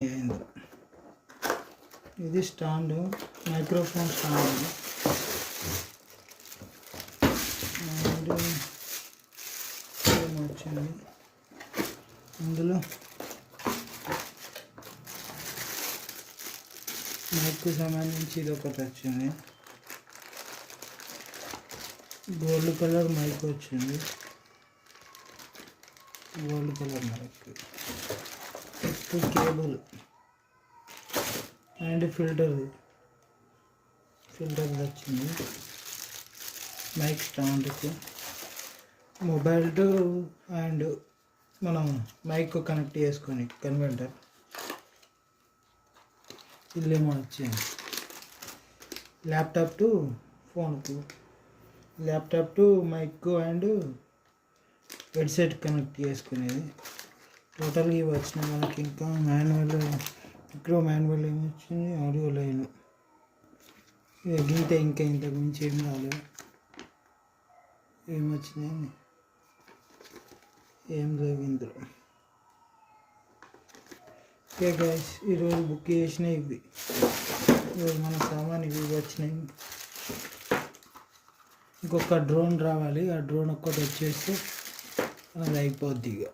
అయింది. ఇది stand, microphone stand. And వచ్చింది ఇందులో మైక్కు సంబంధించి ఇది ఒకటి వచ్చింది. గోల్డ్ కలర్ మైక్ వచ్చింది, gold colour mic. Cable and filter వచ్చింది. మైక్ స్టాండ్కి మొబైల్ టు అండ్ మనం మైక్ కనెక్ట్ చేసుకొని కన్వర్టర్. ఇల్లేమో వచ్చింది ల్యాప్టాప్ టు ఫోన్కు, laptop to mic and headset connect చేసుకునేది. టోటల్గా ఇవి వచ్చినాయి మనకి. ఇంకా మాన్యువల్, ఇక్కడ మాన్యువల్ ఏమొచ్చింది, ఆడియో లైన్. ఇక గీత ఇంకా ఇంతకు మించి ఏం రాలేదు. ఏమొచ్చినాయి ఏం లేవు ఇందులో. ఓకే గైస్, ఈరోజు బుక్ చేసినాయి ఇవి. ఈరోజు మన సామాన్ ఇవి వచ్చినాయి. ఇంకొక డ్రోన్ రావాలి, ఆ డ్రోన్ ఒక్కటి వచ్చేస్తే అది అయిపోద్ది ఇక.